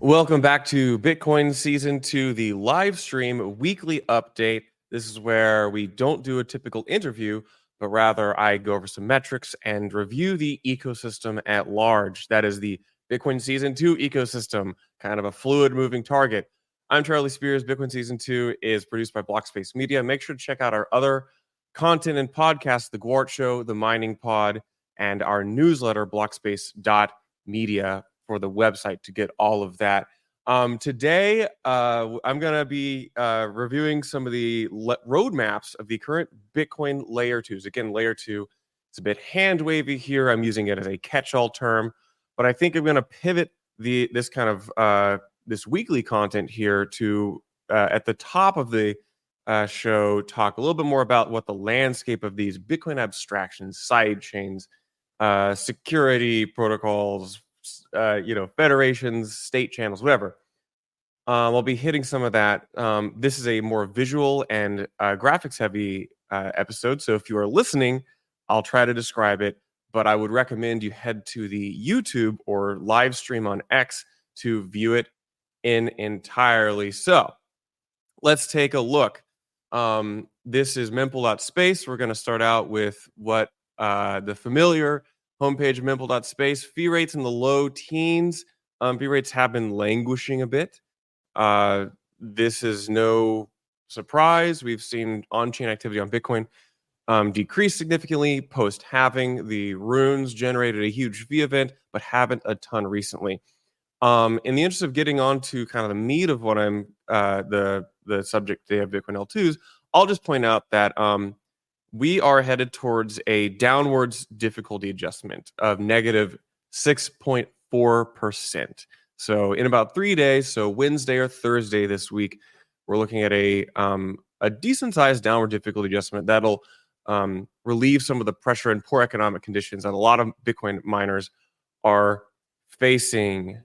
Welcome back to Bitcoin Season 2, the live stream weekly update. This is where we don't do a typical interview, but rather I go over some metrics and review the ecosystem at large. That is the Bitcoin Season 2 ecosystem, kind of a fluid moving target. I'm Charlie Spears. Bitcoin Season 2 is produced by Blockspace Media. Make sure to check out our other content and podcasts, The Gwart Show, The Mining Pod, and our newsletter, blockspace.media, for the website to get all of that. Today, I'm going to be reviewing some of the roadmaps of the current Bitcoin Layer 2s. Again, Layer 2, it's a bit hand-wavy here. I'm using it as a catch-all term, but I think I'm going to pivot this weekly content here to, at the top of the show, talk a little bit more about what the landscape of these Bitcoin abstractions, side chains, security protocols, federations, state channels, whatever. I'll be hitting some of that. This is a more visual and graphics heavy episode. So if you are listening, I'll try to describe it, but I would recommend you head to the YouTube or live stream on X to view it in entirely. So let's take a look. This is mempool.space. We're going to start out with what the familiar homepage mempool.space. Fee rates in the low teens. Fee rates have been languishing a bit. This is no surprise. We've seen on-chain activity on Bitcoin decrease significantly post-halving. The runes generated a huge fee event, but haven't a ton recently. In the interest of getting on to kind of the meat of what I'm the subject today of Bitcoin L2s, I'll just point out that we are headed towards a downwards difficulty adjustment of negative 6.4%. So in about 3 days, so Wednesday or Thursday this week, we're looking at a decent sized downward difficulty adjustment that'll relieve some of the pressure and poor economic conditions that a lot of Bitcoin miners are facing.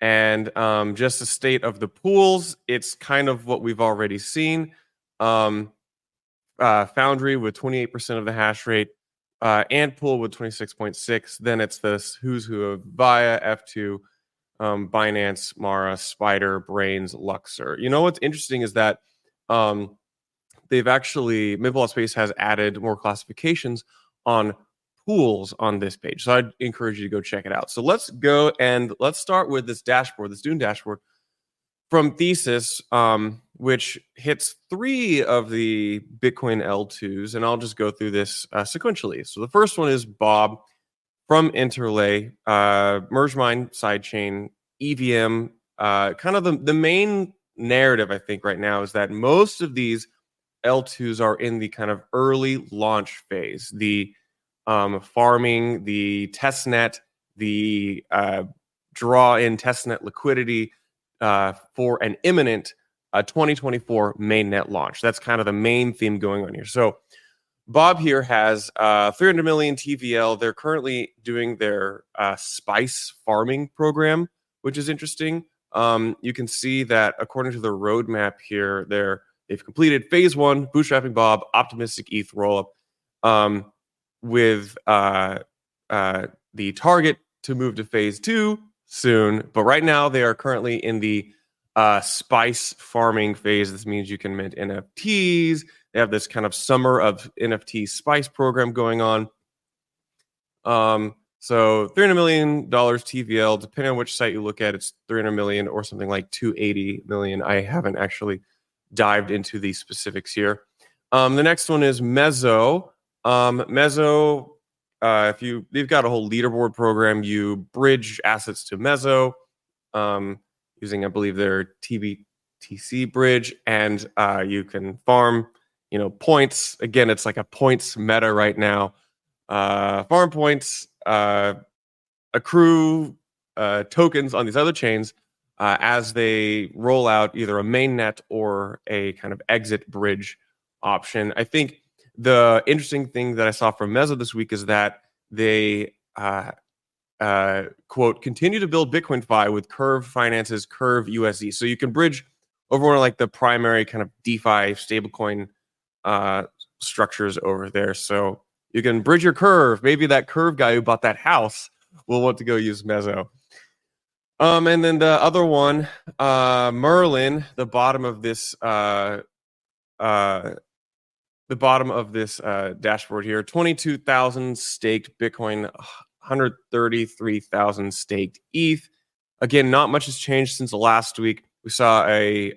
And just the state of the pools, it's kind of what we've already seen. Foundry with 28% of the hash rate, Antpool with 26.6. Then it's this who's who of Via, F2, Binance, Mara, Spider, Brains, Luxor. You know what's interesting is that they've actually, mempool.space has added more classifications on pools on this page. So I'd encourage you to go check it out. So let's go and let's start with this dashboard, this Dune dashboard from Thesis, which hits 3 of the Bitcoin L2s. And I'll just go through this sequentially. So the first one is Bob from Interlay, merge mine, sidechain, EVM. Kind of the main narrative, I think, right now is that most of these L2s are in the kind of early launch phase. The farming, the testnet, the draw in testnet liquidity for an imminent 2024 mainnet launch. That's kind of the main theme going on here. So Bob here has 300 million TVL. They're currently doing their spice farming program, which is interesting. You can see that according to the roadmap here, they've completed phase 1, bootstrapping Bob, optimistic ETH rollup, with the target to move to phase 2 soon. But right now they are currently in the spice farming phase. This means you can mint NFTs. They have this kind of summer of NFT spice program going on. So $300 million TVL, depending on which site you look at, it's 300 million or something like 280 million. I haven't actually dived into the specifics here. The next one is Mezzo. Mezzo, if you've got a whole leaderboard program, you bridge assets to Mezzo using, I believe, their TBTC bridge, and you can farm, points. Again, it's like a points meta right now. Farm points, accrue tokens on these other chains as they roll out either a mainnet or a kind of exit bridge option. I think the interesting thing that I saw from Mezzo this week is that they quote, continue to build Bitcoin Fi with Curve Finance's Curve USD. So you can bridge over one of like the primary kind of DeFi stablecoin structures over there. So you can bridge your Curve. Maybe that Curve guy who bought that house will want to go use Mezzo. And then the other one, Merlin, the bottom of this dashboard here, 22,000 staked Bitcoin, 133,000 staked ETH. Again, not much has changed since last week. We saw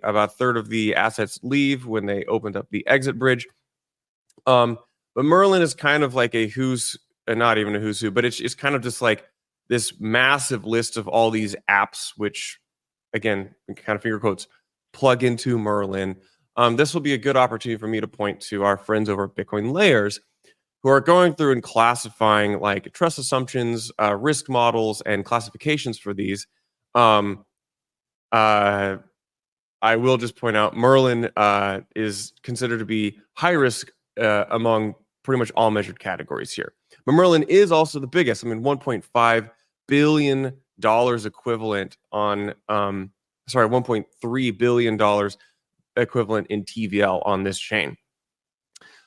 about a third of the assets leave when they opened up the exit bridge. But Merlin is kind of like a not even a who's who, but it's kind of just like this massive list of all these apps, which, again, kind of finger quotes, plug into Merlin. This will be a good opportunity for me to point to our friends over at Bitcoin Layers, who are going through and classifying like trust assumptions, risk models, and classifications for these. I will just point out Merlin is considered to be high risk among pretty much all measured categories here. But Merlin is also the biggest. I mean, $1.5 billion equivalent on, $1.3 billion equivalent in TVL on this chain.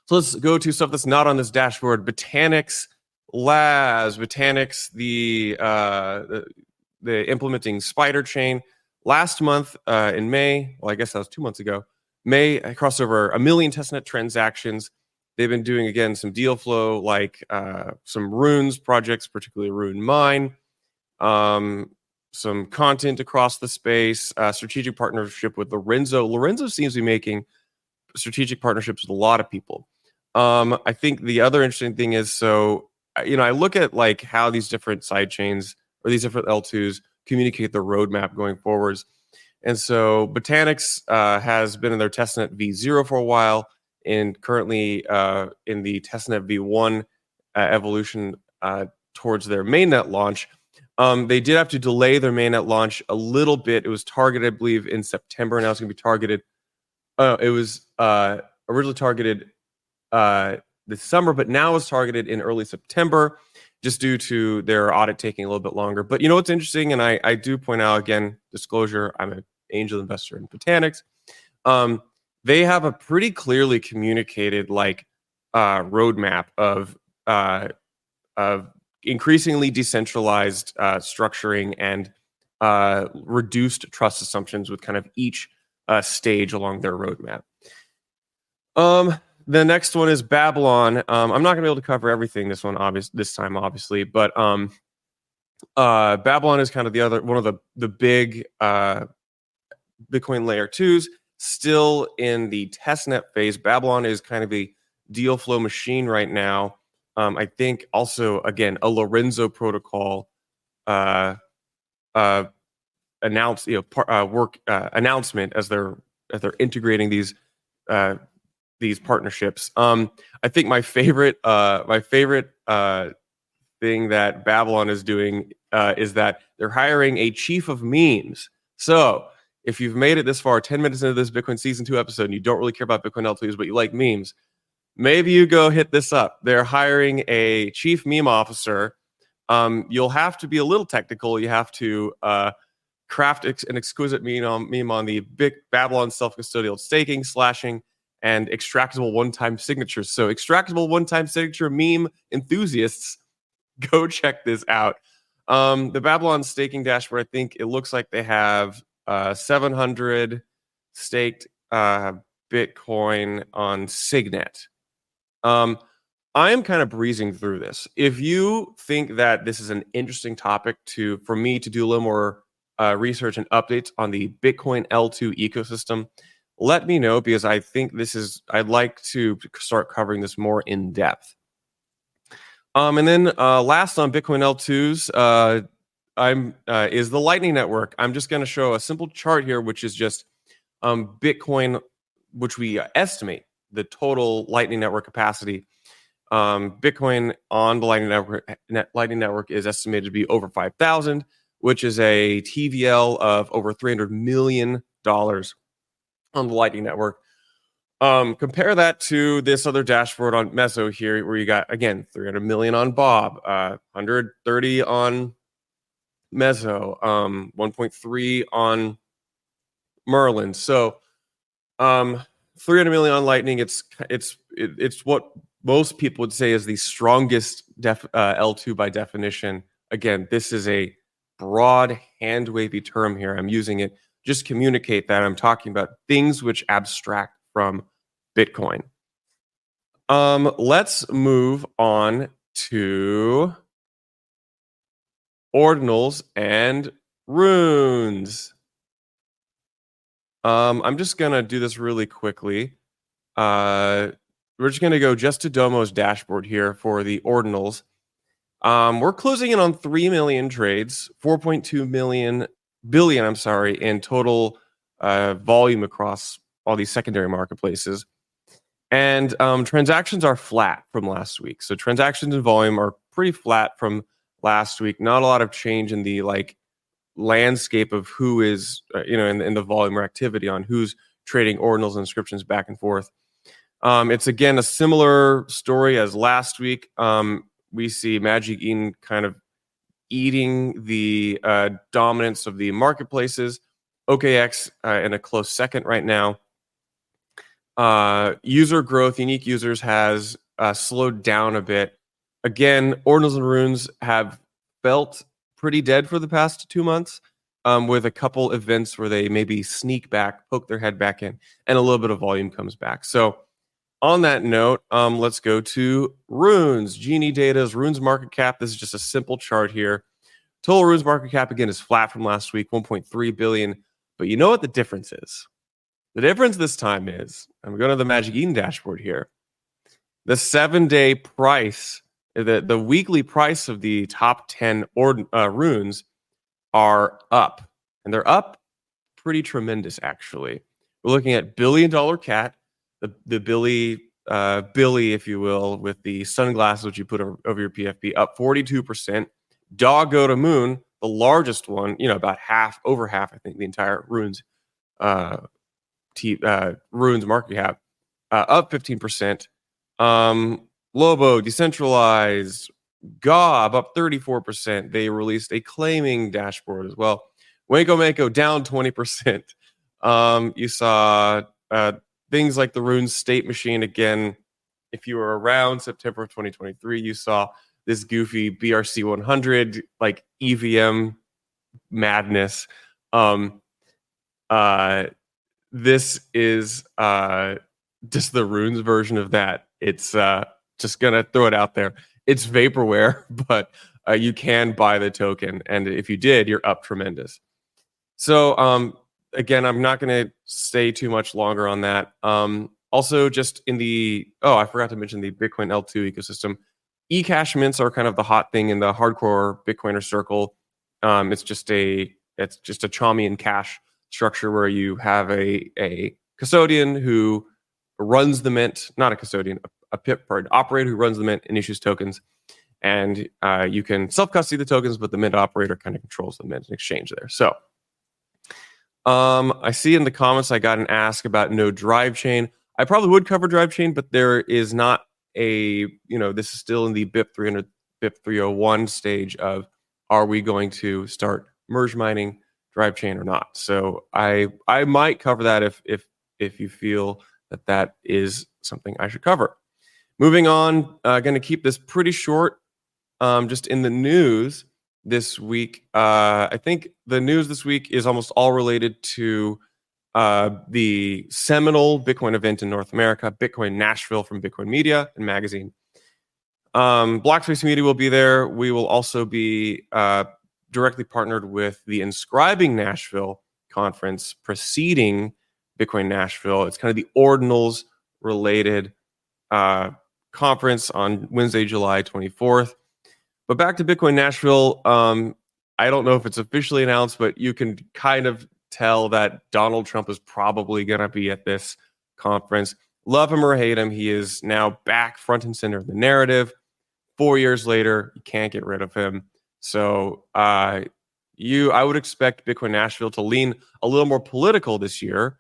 So let's go to stuff that's not on this dashboard. Botanix Labs, Botanix, the implementing Spider chain. Last month in May, well, I guess that was 2 months ago, May, I crossed over 1 million testnet transactions. They've been doing, again, some deal flow, like some Runes projects, particularly Rune Mine, some content across the space, strategic partnership with Lorenzo. Lorenzo seems to be making strategic partnerships with a lot of people. I think the other interesting thing is, I look at like how these different side chains or these different L2s communicate their roadmap going forwards. And so Botanix has been in their testnet v0 for a while, and currently in the testnet v1 evolution towards their mainnet launch. They did have to delay their mainnet launch a little bit. It was targeted, I believe, in September. Now it's going to be targeted. It was originally targeted this summer, but now it's targeted in early September, just due to their audit taking a little bit longer. But you know what's interesting, and I do point out, again, disclosure, I'm an angel investor in Botanix. They have a pretty clearly communicated roadmap of increasingly decentralized structuring and reduced trust assumptions with kind of each stage along their roadmap. The next one is Babylon. I'm not going to be able to cover everything this time, obviously, but Babylon is kind of one of the big Bitcoin layer 2s, still in the testnet phase. Babylon is kind of a deal flow machine right now. I think also, again, a Lorenzo protocol announcement as they're integrating these partnerships. I think my favorite thing that Babylon is doing is that they're hiring a chief of memes. So if you've made it this far, 10 minutes into this Bitcoin Season 2 episode, and you don't really care about Bitcoin L2s, but you like memes, maybe you go hit this up. They're hiring a chief meme officer. You'll have to be a little technical. You have to craft an exquisite meme on the big Babylon self-custodial staking, slashing, and extractable one-time signatures. So extractable one-time signature meme enthusiasts, go check this out. The Babylon staking dashboard, I think it looks like they have 700 staked Bitcoin on Signet. I am kind of breezing through this. If you think that this is an interesting topic for me to do a little more research and updates on the Bitcoin L2 ecosystem, let me know, because I think I'd like to start covering this more in depth. And then last on Bitcoin L2s, is the Lightning Network. I'm just going to show a simple chart here, which is just Bitcoin, which we estimate the total Lightning Network capacity. Bitcoin on the Lightning Network is estimated to be over 5,000, which is a TVL of over $300 million on the Lightning Network. Compare that to this other dashboard on Meso here, where you got, again, 300 million on Bob, 130 on Meso, 1.3 on Merlin. So 300 million on Lightning. It's what most people would say is the strongest L2 by definition. Again, this is a broad hand wavy term here. I'm using it just communicate that I'm talking about things which abstract from Bitcoin. Let's move on to ordinals and runes. I'm just gonna do this really quickly. We're just gonna go just to Domo's dashboard here for the ordinals. We're closing in on 3 million trades, 4.2 billion, in total volume across all these secondary marketplaces. And transactions are flat from last week. So transactions and volume are pretty flat from last week. Not a lot of change in the landscape of who is, in the volume or activity on who's trading ordinals and inscriptions back and forth. It's again a similar story as last week. We see Magic Eden kind of eating the dominance of the marketplaces. OKX in a close second right now. User growth, unique users has slowed down a bit. Again, ordinals and runes have felt pretty dead for the past 2 months, with a couple events where they maybe sneak back, poke their head back in, and a little bit of volume comes back. So on that note, let's go to runes. Genie Data's runes market cap. This is just a simple chart here. Total runes market cap, again, is flat from last week, 1.3 billion. But you know what the difference is? The difference this time is, I'm going to the Magic Eden dashboard here. The 7-day price, the weekly price of the top 10 runes are up. And they're up pretty tremendous, actually. We're looking at $1 billion cat, the Billy, if you will, with the sunglasses which you put over your PFP, up 42%. Doggo to Moon, the largest one, about over half, I think, the entire runes runes market cap, up 15%. Lobo, Decentralized, Gob up 34%. They released a claiming dashboard as well. Wanko Mako down 20%. You saw things like the Runes State Machine again. If you were around September of 2023, you saw this goofy BRC 100 EVM madness. This is just the Runes version of that. It's just gonna throw it out there. It's vaporware, but you can buy the token, and if you did, you're up tremendous. So again, I'm not going to stay too much longer on that. Also, just in I forgot to mention the Bitcoin L2 ecosystem. eCash mints are kind of the hot thing in the hardcore Bitcoiner circle. It's just a Chaumian cash structure where you have a custodian who runs the mint, not a custodian, a pip or an operator who runs the mint and issues tokens. And you can self-custody the tokens, but the mint operator kind of controls the mint and exchange there. So I see in the comments I got an ask about no drive chain. I probably would cover drive chain, but there is not this is still in the BIP 300, BIP 301 stage of, are we going to start merge mining drive chain or not? So I might cover that if you feel that is something I should cover. Moving on, going to keep this pretty short. Just in the news this week, I think the news this week is almost all related to the seminal Bitcoin event in North America, Bitcoin Nashville from Bitcoin Media and Magazine. Blockspace Media will be there. We will also be directly partnered with the Inscribing Nashville conference preceding Bitcoin Nashville. It's kind of the Ordinals related conference on Wednesday, July 24th. But back to Bitcoin Nashville, I don't know if it's officially announced, but you can kind of tell that Donald Trump is probably going to be at this conference. Love him or hate him, he is now back front and center of the narrative. 4 years later, you can't get rid of him. So I would expect Bitcoin Nashville to lean a little more political this year.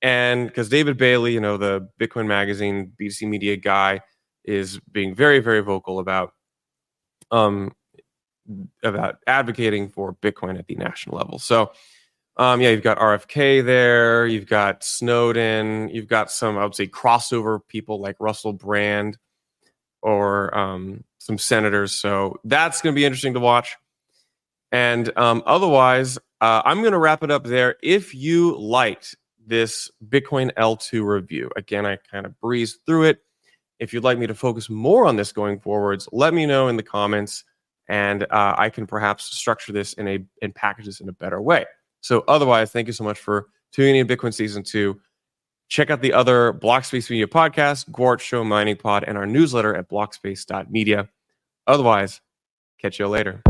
And because David Bailey, the Bitcoin Magazine, BTC Media guy, is being very, very vocal about advocating for Bitcoin at the national level. So you've got RFK there, you've got Snowden, you've got some, I would say, crossover people like Russell Brand or some senators. So that's going to be interesting to watch. And otherwise, I'm going to wrap it up there. If you liked this Bitcoin L2 review, again, I kind of breezed through it. If you'd like me to focus more on this going forwards, let me know in the comments, and I can perhaps structure this and package this in a better way. So otherwise, thank you so much for tuning in Bitcoin Season 2. Check out the other Blockspace Media podcasts, Gwart Show, Mining Pod, and our newsletter at blockspace.media. Otherwise, catch you later.